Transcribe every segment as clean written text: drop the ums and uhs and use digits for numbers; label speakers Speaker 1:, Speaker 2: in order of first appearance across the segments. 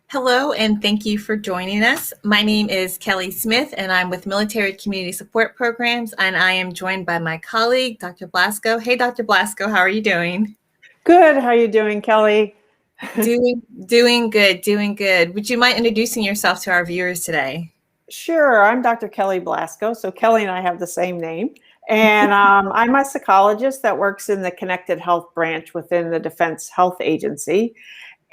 Speaker 1: Hello, and thank you for joining us. My name is Kelly Smith, and I'm with Military Community Support Programs, and I am joined by my colleague, Dr. Blasko. Hey, Dr. Blasko, how are you doing?
Speaker 2: Good. How are you doing, Kelly?
Speaker 1: Doing good, doing good. Would you mind introducing yourself to our viewers today?
Speaker 2: Sure. I'm Dr. Kelly Blasko. So Kelly and I have the same name. And I'm a psychologist that works in the Connected Health branch within the Defense Health Agency.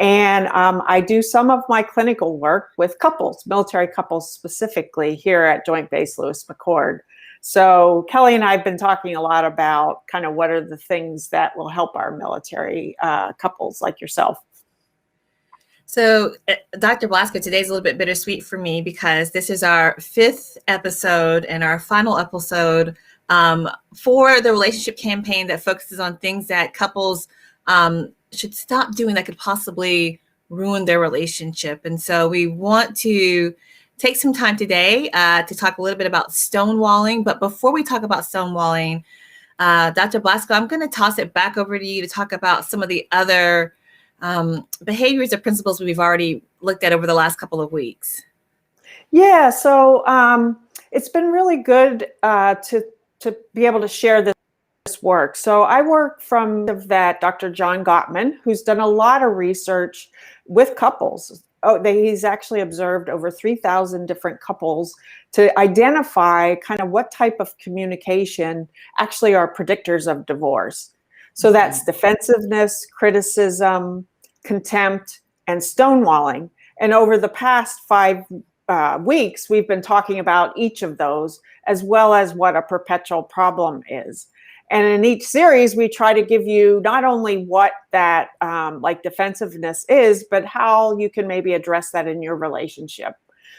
Speaker 2: And I do some of my clinical work with couples, military couples specifically, here at Joint Base Lewis McChord. So Kelly and I have been talking a lot about kind of what are the things that will help our military couples like yourself.
Speaker 1: So, Dr. Blasko, today's a little bit bittersweet for me because this is our fifth episode and our final episode for the relationship campaign that focuses on things that couples should stop doing that could possibly ruin their relationship. And so we want to take some time today to talk a little bit about stonewalling. But before we talk about stonewalling, Dr. Blasko, I'm going to toss it back over to you to talk about some of the other behaviors or principles we've already looked at over the last couple of weeks.
Speaker 2: Yeah, so it's been really good to be able to share this work. So I work from that Dr. John Gottman, who's done a lot of research with couples. He's actually observed over 3,000 different couples to identify kind of what type of communication actually are predictors of divorce. So that's defensiveness, criticism, contempt, and stonewalling. And over the past 5 weeks, we've been talking about each of those, as well as what a perpetual problem is. And in each series, we try to give you not only what that like defensiveness is, but how you can maybe address that in your relationship.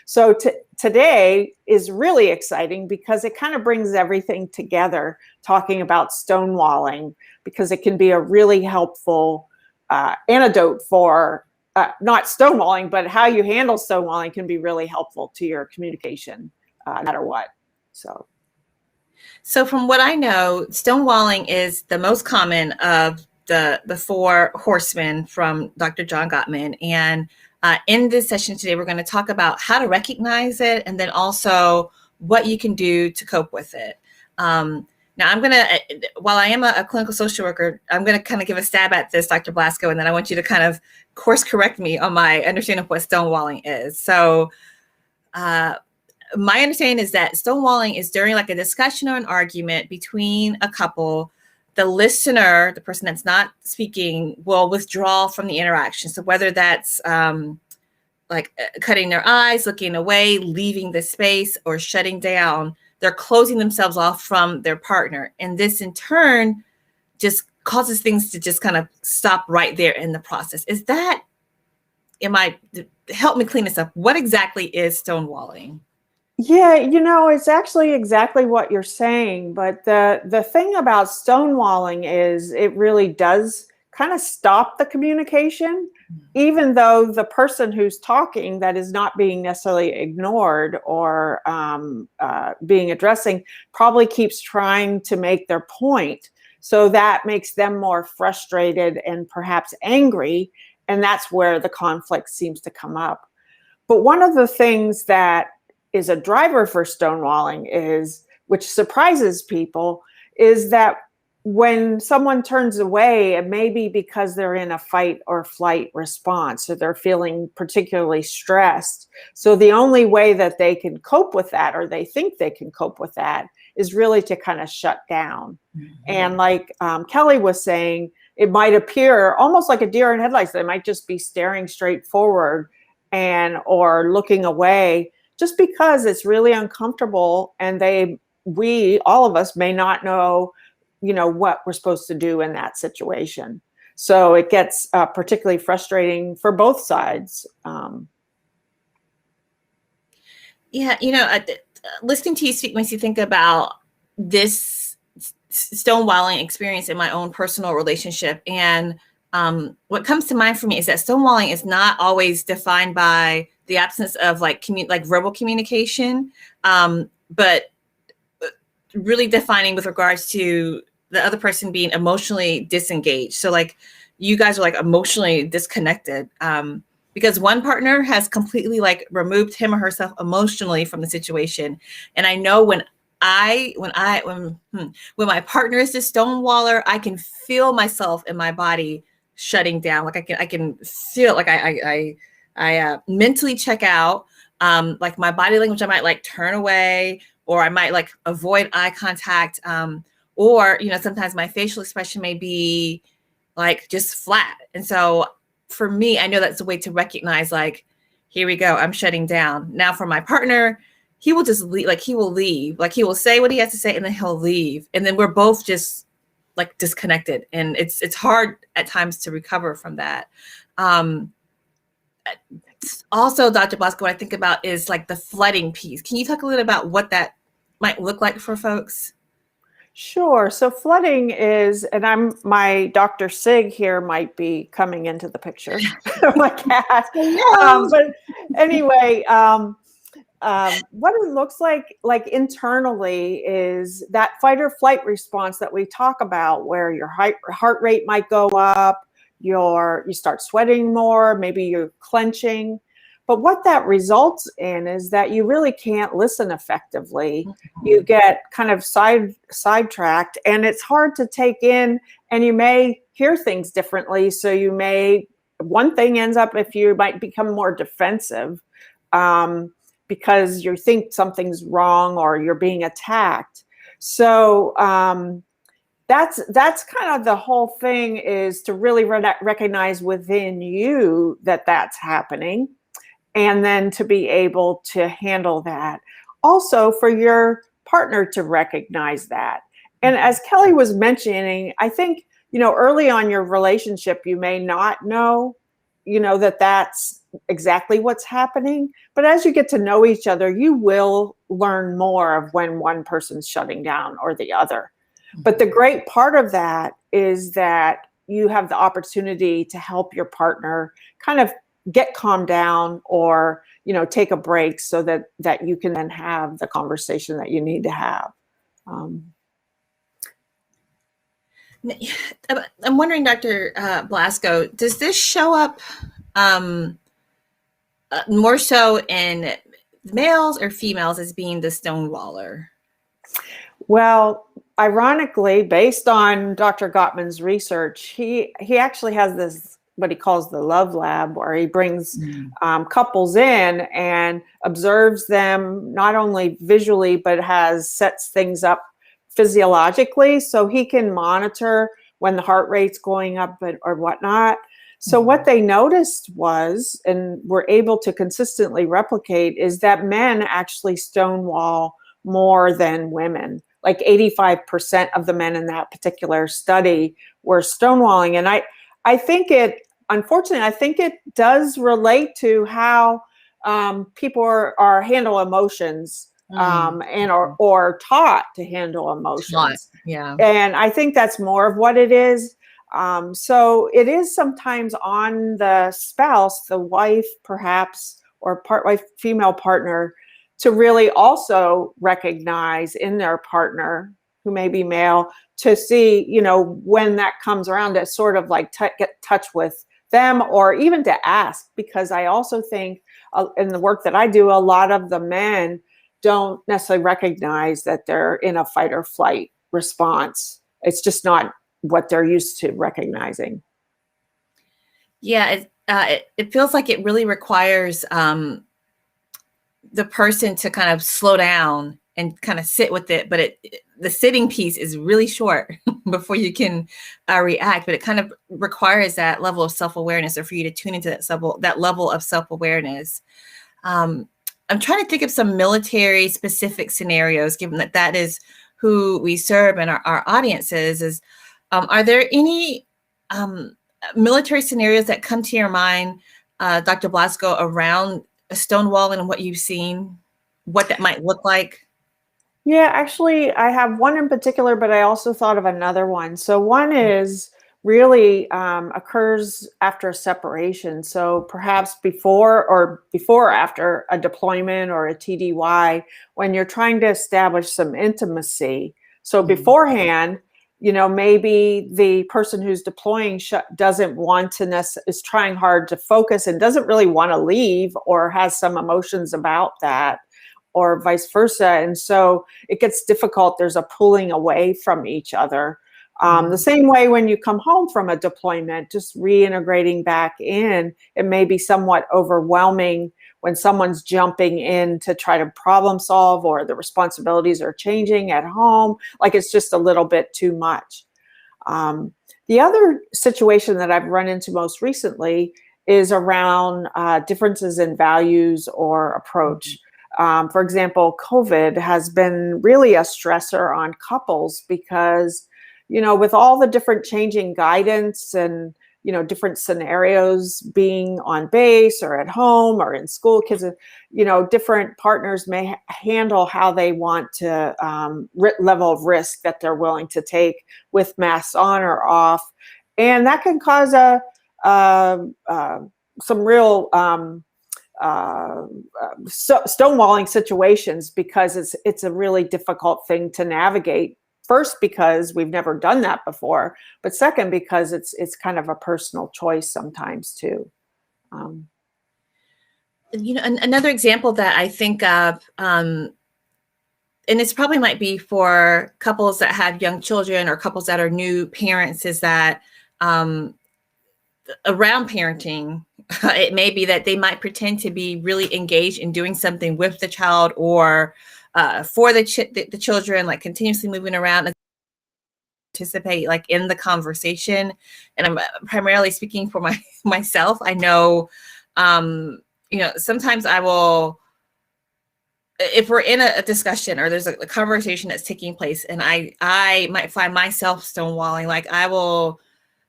Speaker 2: So today is really exciting because it kind of brings everything together, talking about stonewalling, because it can be a really helpful antidote for not stonewalling, but how you handle stonewalling can be really helpful to your communication, no matter what.
Speaker 1: So from what I know, stonewalling is the most common of the 4 horsemen from Dr. John Gottman. And in this session today, we're going to talk about how to recognize it and then also what you can do to cope with it. Now, I'm going to, while I am a clinical social worker, I'm going to kind of give a stab at this, Dr. Blasko, and then I want you to kind of course correct me on my understanding of what stonewalling is. So my understanding is that stonewalling is during like a discussion or an argument between a couple. The listener, the person that's not speaking, will withdraw from the interaction. So whether that's like cutting their eyes, looking away, leaving the space, or shutting down, they're closing themselves off from their partner. And this in turn just causes things to just kind of stop right there in the process. Help me clean this up. What exactly is stonewalling?
Speaker 2: Yeah, it's actually exactly what you're saying. But the thing about stonewalling is it really does kind of stop the communication, even though the person who's talking that is not being necessarily ignored or being addressing probably keeps trying to make their point. So that makes them more frustrated and perhaps angry. And that's where the conflict seems to come up. But one of the things that is a driver for stonewalling is, which surprises people, is that when someone turns away, it may be because they're in a fight or flight response, or they're feeling particularly stressed. So the only way that they can cope with that, or they think they can cope with that, is really to kind of shut down. Mm-hmm. And like Kelly was saying, it might appear almost like a deer in headlights. They might just be staring straight forward or looking away, just because it's really uncomfortable, and all of us may not know, what we're supposed to do in that situation. So it gets particularly frustrating for both sides.
Speaker 1: Listening to you speak makes you think about this stonewalling experience in my own personal relationship. And what comes to mind for me is that stonewalling is not always defined by the absence of like verbal communication, but really defining with regards to the other person being emotionally disengaged. So like you guys are like emotionally disconnected. because one partner has completely like removed him or herself emotionally from the situation. And I know when my partner is the stonewaller, I can feel myself in my body shutting down. Like I can feel like I mentally check out. Like my body language, I might like turn away, or I might like avoid eye contact. Or, you know, sometimes my facial expression may be like just flat. And so for me, I know that's a way to recognize, like, here we go, I'm shutting down. Now for my partner, he will just leave, like he will leave, like he will say what he has to say and then he'll leave. And then we're both just like disconnected. And it's hard at times to recover from that. Also, Dr. Blasko, what I think about is like the flooding piece. Can you talk a little about what that might look like for folks?
Speaker 2: Sure. So flooding is, and my Dr. Sig here might be coming into the picture, my cat. But anyway, what it looks like internally is that fight or flight response that we talk about, where your heart rate might go up, you start sweating more, maybe you're clenching. But what that results in is that you really can't listen effectively. You get kind of sidetracked, and it's hard to take in, and you may hear things differently. So one thing ends up, if you might become more defensive because you think something's wrong or you're being attacked. So that's kind of the whole thing, is to really recognize within you that that's happening, and then to be able to handle that. Also for your partner to recognize that. And as Kelly was mentioning, I think, you know, early on your relationship, you may not know, you know, that that's exactly what's happening. But as you get to know each other, you will learn more of when one person's shutting down or the other. But the great part of that is that you have the opportunity to help your partner kind of get calmed down, or, you know, take a break, so that you can then have the conversation that you need to have. I'm
Speaker 1: wondering, Dr. Blasko, does this show up more so in males or females as being the stonewaller?
Speaker 2: Well, ironically, based on Dr. Gottman's research, he actually has this, what he calls the love lab, where he brings couples in and observes them not only visually, but sets things up physiologically, so he can monitor when the heart rate's going up or whatnot. So what they noticed was, and were able to consistently replicate, is that men actually stonewall more than women. Like 85% of the men in that particular study were stonewalling. And I think unfortunately, I think it does relate to how people are handle emotions and or taught to handle emotions.
Speaker 1: Yeah.
Speaker 2: And I think that's more of what it is. So it is sometimes on the spouse, the wife perhaps, or part-wife female partner, to really also recognize in their partner, who may be male, to see, you know, when that comes around, to sort of like get in touch with them, or even to ask. Because I also think in the work that I do, a lot of the men don't necessarily recognize that they're in a fight or flight response. It's just not what they're used to recognizing.
Speaker 1: Yeah, it feels like it really requires the person to kind of slow down and kind of sit with it. But the sitting piece is really short before you can react. But it kind of requires that level of self-awareness, or for you to tune into that level of self-awareness. I'm trying to think of some military specific scenarios, given that is who we serve and our audiences. Are there any military scenarios that come to your mind, Dr. Blasko, around stonewalling and what you've seen, what that might look like?
Speaker 2: Yeah, actually, I have one in particular, but I also thought of another one. So one is really occurs after a separation. So perhaps before or after a deployment or a TDY, when you're trying to establish some intimacy. So beforehand, maybe the person who's deploying doesn't want to is trying hard to focus and doesn't really want to leave, or has some emotions about that, or vice versa. And so it gets difficult. There's a pulling away from each other. The same way when you come home from a deployment, just reintegrating back in, it may be somewhat overwhelming when someone's jumping in to try to problem solve, or the responsibilities are changing at home. Like, it's just a little bit too much. The other situation that I've run into most recently is around differences in values or approach. For example, COVID has been really a stressor on couples because, with all the different changing guidance and, different scenarios being on base or at home or in school, kids, different partners may handle how they want to, level of risk that they're willing to take with masks on or off. And that can cause some real stonewalling situations, because it's a really difficult thing to navigate. First, because we've never done that before, but second, because it's kind of a personal choice sometimes too.
Speaker 1: Another example that I think of, and this probably might be for couples that have young children or couples that are new parents, is that around parenting, it may be that they might pretend to be really engaged in doing something with the child or for the children, like continuously moving around, participate like in the conversation. And I'm primarily speaking for myself. I know, sometimes I will, if we're in a discussion or there's a conversation that's taking place, and I might find myself stonewalling, like I will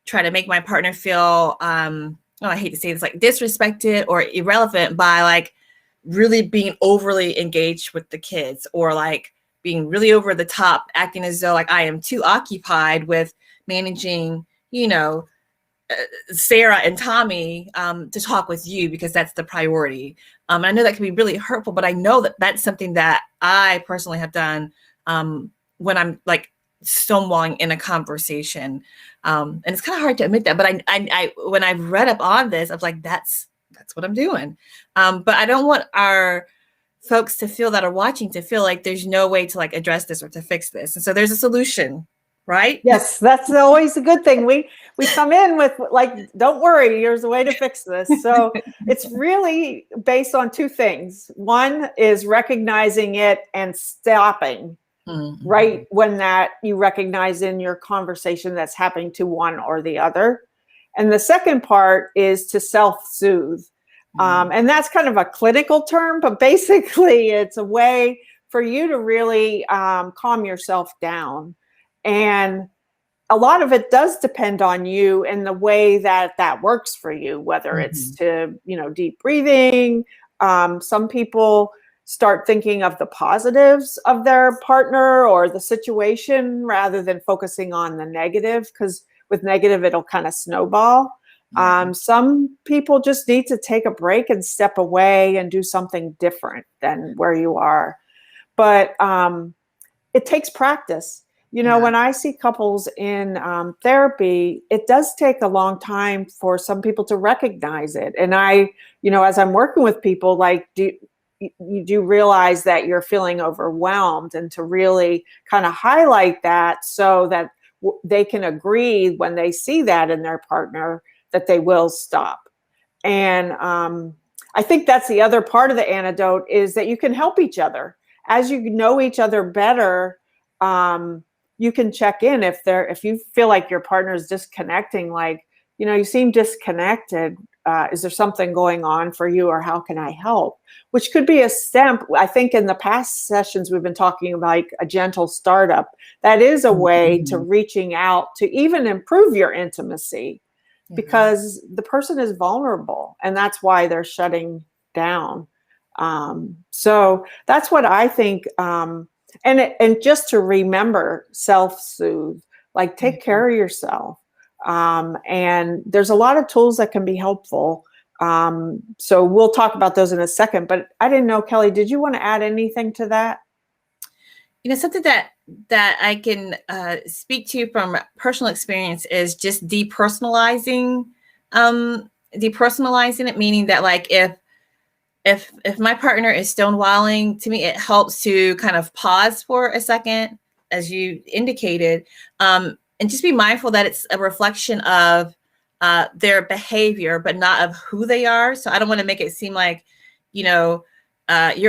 Speaker 1: try to make my partner feel, I hate to say this, like disrespected or irrelevant by like really being overly engaged with the kids, or like being really over the top, acting as though like I am too occupied with managing, Sarah and Tommy to talk with you because that's the priority. And I know that can be really hurtful, but I know that that's something that I personally have done when I'm like stonewalling in a conversation. And it's kind of hard to admit that, but I when I've read up on this, I was like, that's what I'm doing. But I don't want our folks to feel that are watching to feel like there's no way to like address this or to fix this. And so there's a solution, right?
Speaker 2: Yes, that's always a good thing. We come in with like, don't worry, here's a way to fix this. So it's really based on two things. One is recognizing it and stopping right when that you recognize in your conversation that's happening to one or the other. And the second part is to self-soothe. And that's kind of a clinical term, but basically it's a way for you to really calm yourself down. And a lot of it does depend on you and the way that works for you, whether it's to, deep breathing. Some people start thinking of the positives of their partner or the situation rather than focusing on the negative, because with negative, it'll kind of snowball. Some people just need to take a break and step away and do something different than where you are. But it takes practice. When I see couples in therapy, it does take a long time for some people to recognize it. And I, as I'm working with people, like, you do realize that you're feeling overwhelmed, and to really kind of highlight that so that they can agree when they see that in their partner that they will stop. And I think that's the other part of the antidote, is that you can help each other. As you know each other better, you can check in if you feel like your partner is disconnecting, like, you seem disconnected. Is there something going on for you, or how can I help? Which could be a step. I think in the past sessions, we've been talking about like a gentle startup. That is a way to reaching out to even improve your intimacy, because the person is vulnerable, and that's why they're shutting down. So that's what I think. And just to remember, self-soothe, like take care of yourself. And there's a lot of tools that can be helpful. So we'll talk about those in a second, but I didn't know, Kelly, did you want to add anything to that?
Speaker 1: Something that I can speak to from personal experience is just depersonalizing it, meaning that like if my partner is stonewalling, to me it helps to kind of pause for a second, as you indicated, and just be mindful that it's a reflection of their behavior, but not of who they are. So I don't want to make it seem like, you're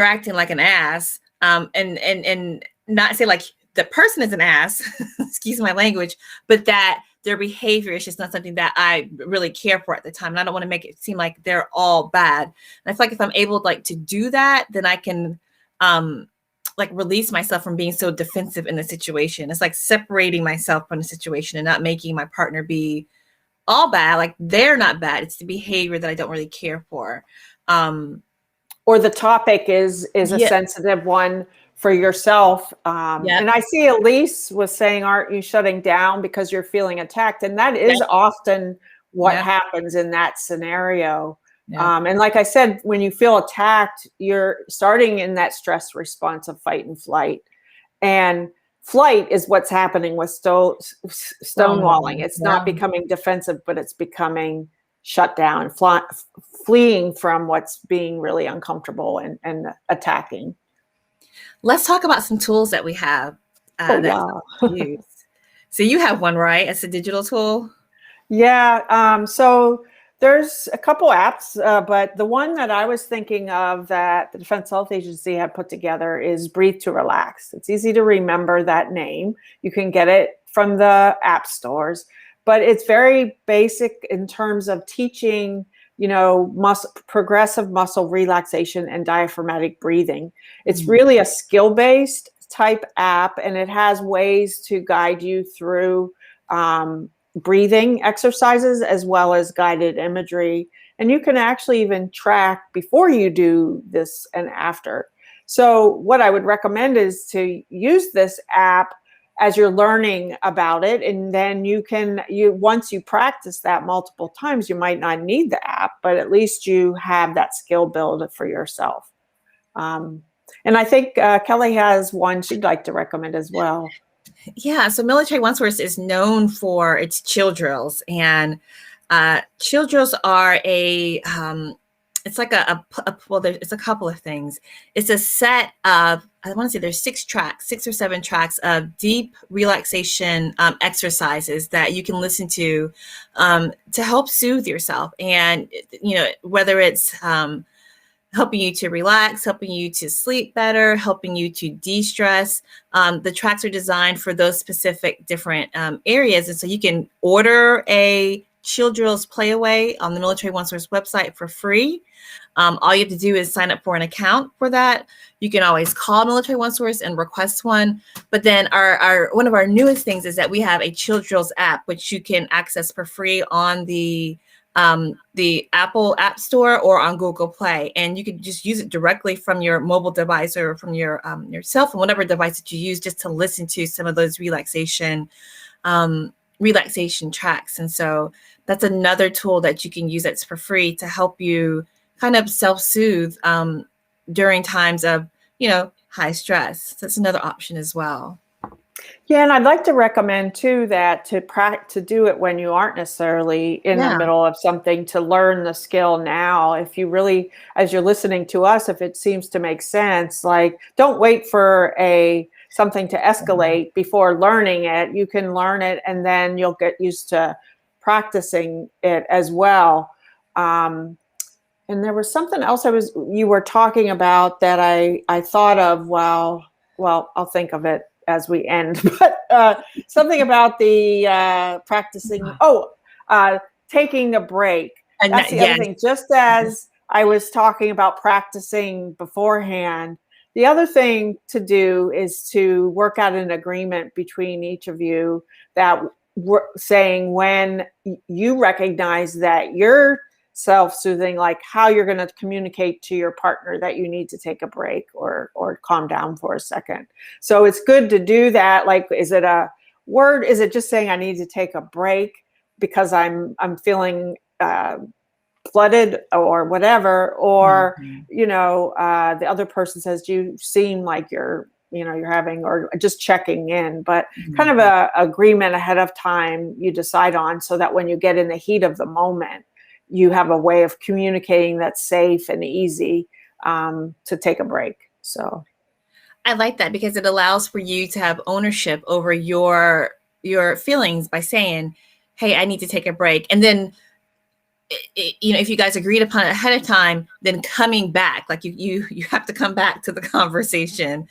Speaker 1: acting like an ass, and not say like the person is an ass, excuse my language, but that their behavior is just not something that I really care for at the time. And I don't want to make it seem like they're all bad. And I feel like if I'm able like to do that, then I can like release myself from being so defensive in the situation. It's like separating myself from the situation and not making my partner be all bad. Like they're not bad. It's the behavior that I don't really care for.
Speaker 2: Or the topic is a sensitive one for yourself. And I see Elise was saying, aren't you shutting down because you're feeling attacked? And that is often what happens in that scenario. And like I said, when you feel attacked, you're starting in that stress response of fight and flight. And flight is what's happening with stonewalling. It's not becoming defensive, but it's becoming shut down, fleeing from what's being really uncomfortable and attacking.
Speaker 1: Let's talk about some tools that we have. Use. So you have one, right? It's a digital tool.
Speaker 2: Yeah. So there's a couple apps, but the one that I was thinking of that the Defense Health Agency had put together is Breathe to Relax. It's easy to remember that name. You can get it from the app stores, but it's very basic in terms of teaching, progressive muscle relaxation and diaphragmatic breathing. It's really a skill-based type app, and it has ways to guide you through breathing exercises as well as guided imagery. And you can actually even track before you do this and after. So what I would recommend is to use this app as you're learning about it. And then once you practice that multiple times, you might not need the app, but at least you have that skill build for yourself. And I think Kelly has one she'd like to recommend as well.
Speaker 1: Yeah, so Military One Source is known for its chill drills, and chill drills are it's like it's a couple of things. It's a set of, I want to say there's 6 or 7 tracks of deep relaxation exercises that you can listen to help soothe yourself. And, whether it's helping you to relax, helping you to sleep better, helping you to de-stress. The tracks are designed for those specific different areas. And so you can order a Chill Drills Playaway on the Military One Source website for free. All you have to do is sign up for an account for that. You can always call Military One Source and request one. But then our one of our newest things is that we have a Chill Drills app, which you can access for free on the Apple App Store or on Google Play, and you can just use it directly from your mobile device or from your cell phone, whatever device that you use, just to listen to some of those relaxation tracks. And so that's another tool that you can use that's for free to help you kind of self-soothe during times of high stress. So that's another option as well.
Speaker 2: Yeah, and I'd like to recommend too that to do it when you aren't necessarily in the middle of something, to learn the skill now. If you really, as you're listening to us, if it seems to make sense, like don't wait for something to escalate before learning it. You can learn it and then you'll get used to practicing it as well. And there was something else you were talking about that I thought of. Well, I'll think of it as we end, but something about the practicing. Taking a break. That's the other thing. Just as I was talking about practicing beforehand, the other thing to do is to work out an agreement between each of you that saying when you recognize that you're self-soothing, like how you're going to communicate to your partner that you need to take a break or calm down for a second. So it's good to do that. Like, is it a word? Is it just saying I need to take a break because I'm feeling flooded or whatever? Or, the other person says, you seem like you're you're having, or just checking in, but kind of a agreement ahead of time you decide on, so that when you get in the heat of the moment, you have a way of communicating that's safe and easy to take a break. So
Speaker 1: I like that, because it allows for you to have ownership over your feelings by saying, hey, I need to take a break. And then, if you guys agreed upon it ahead of time, then coming back, like you have to come back to the conversation,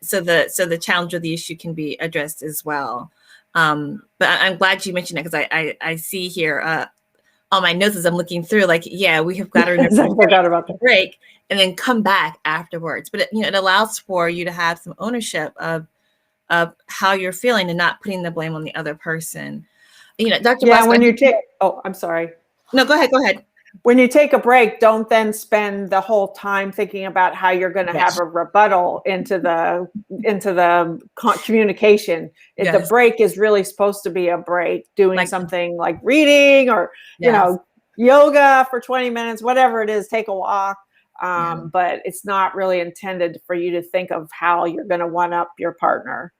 Speaker 1: so the challenge or the issue can be addressed as well. But I'm glad you mentioned it, because I see here on my notes as I'm looking through, like, yeah, we have got to remember
Speaker 2: I forgot about that.
Speaker 1: break and then come back afterwards. But it allows for you to have some ownership of how you're feeling and not putting the blame on the other person. Dr.
Speaker 2: Yeah,
Speaker 1: Blasko,
Speaker 2: when you take, I'm sorry.
Speaker 1: No, go ahead.
Speaker 2: When you take a break, don't then spend the whole time thinking about how you're going to have a rebuttal into the communication.
Speaker 1: Yes.
Speaker 2: The break is really supposed to be a break, doing something like reading or yoga for 20 minutes, whatever it is. Take a walk, but it's not really intended for you to think of how you're going to one up your partner.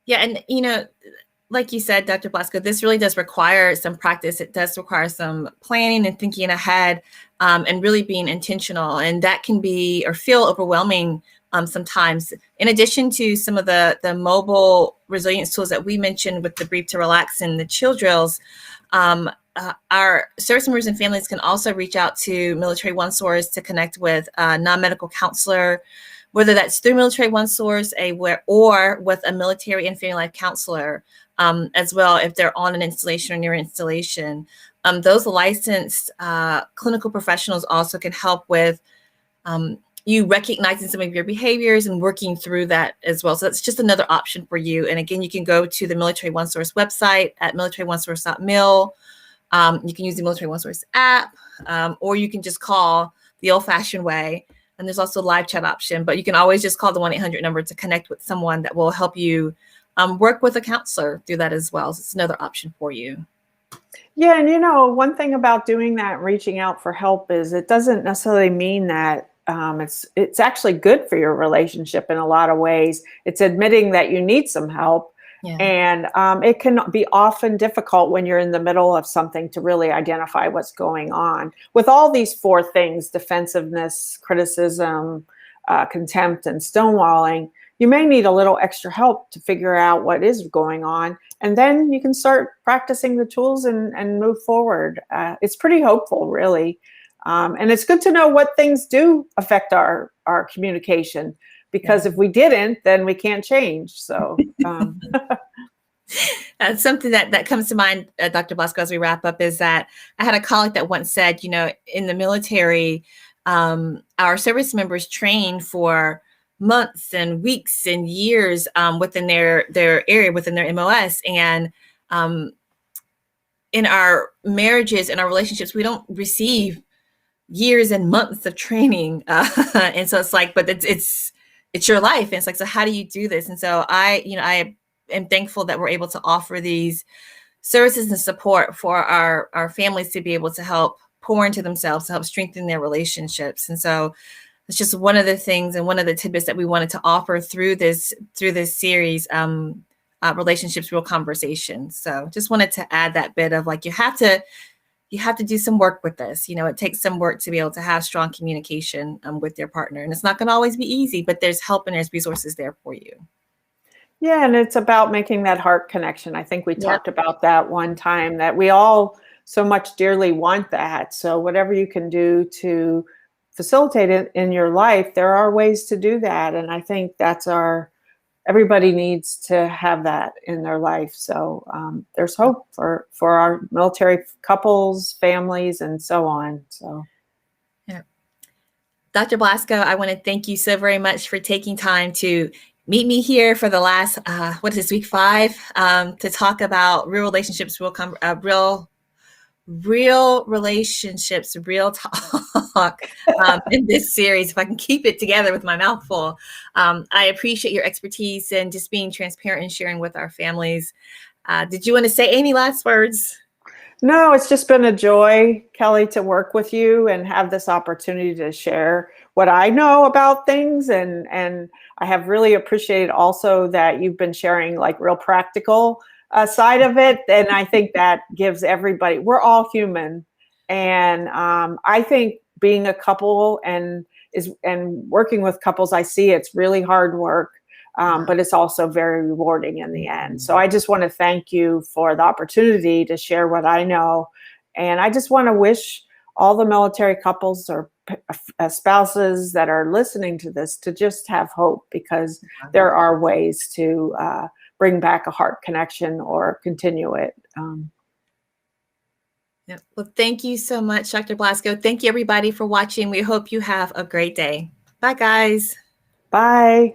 Speaker 1: Yeah, and like you said, Dr. Blasko, this really does require some practice. It does require some planning and thinking ahead, and really being intentional. And that can be or feel overwhelming sometimes. In addition to some of the mobile resilience tools that we mentioned with the Breathe to Relax and the chill drills, our service members and families can also reach out to Military OneSource to connect with a non-medical counselor, whether that's through Military OneSource or with a military and family life counselor, as well, if they're on an installation or near installation. Those licensed clinical professionals also can help with you recognizing some of your behaviors and working through that as well. So that's just another option for you. And again, you can go to the Military OneSource website at militaryonesource.mil. You can use the Military OneSource app, or you can just call the old-fashioned way. And there's also a live chat option, but you can always just call the 1-800 number to connect with someone that will help you work with a counselor through that as well. So it's another option for you.
Speaker 2: Yeah. And one thing about doing that, reaching out for help, is it doesn't necessarily mean that it's actually good for your relationship in a lot of ways. It's admitting that you need some help. Yeah. And it can be often difficult when you're in the middle of something to really identify what's going on. With all these 4 things, defensiveness, criticism, contempt, and stonewalling, you may need a little extra help to figure out what is going on. And then you can start practicing the tools and move forward. It's pretty hopeful, really. And it's good to know what things do affect our communication, because if we didn't, then we can't change. So
Speaker 1: something that comes to mind, Dr. Blasko, as we wrap up, is that I had a colleague that once said, in the military, our service members train for months and weeks and years within their area, within their MOS. And in our marriages and our relationships, we don't receive years and months of training. And so it's like, but it's your life. And it's like, so how do you do this? And so I am thankful that we're able to offer these services and support for our families to be able to help pour into themselves, to help strengthen their relationships. And so it's just one of the things and one of the tidbits that we wanted to offer through this series, Relationships, Real Conversations. So just wanted to add that bit of like, you have to do some work with this. It takes some work to be able to have strong communication with your partner. And it's not going to always be easy, but there's help and there's resources there for you.
Speaker 2: Yeah, and it's about making that heart connection. I think we talked about that one time, that we all so much dearly want that. So whatever you can do to facilitate it in your life, there are ways to do that. And I think everybody needs to have that in their life. So there's hope for our military couples, families, and so on. So,
Speaker 1: yeah. Dr. Blasko, I want to thank you so very much for taking time to meet me here for the last, week 5, to talk about real relationships, real relationships, real talk in this series, if I can keep it together with my mouth full. I appreciate your expertise and just being transparent and sharing with our families. Did you want to say any last words?
Speaker 2: No, it's just been a joy, Kelly, to work with you and have this opportunity to share what I know about things. And I have really appreciated also that you've been sharing like real practical side of it. And I think that gives everybody, we're all human. And I think being a couple and working with couples, I see it's really hard work. But it's also very rewarding in the end. So I just want to thank you for the opportunity to share what I know. And I just want to wish all the military couples or spouses that are listening to this to just have hope, because there are ways to bring back a heart connection or continue it.
Speaker 1: Yep. Well, thank you so much, Dr. Blasko. Thank you, everybody, for watching. We hope you have a great day. Bye, guys.
Speaker 2: Bye.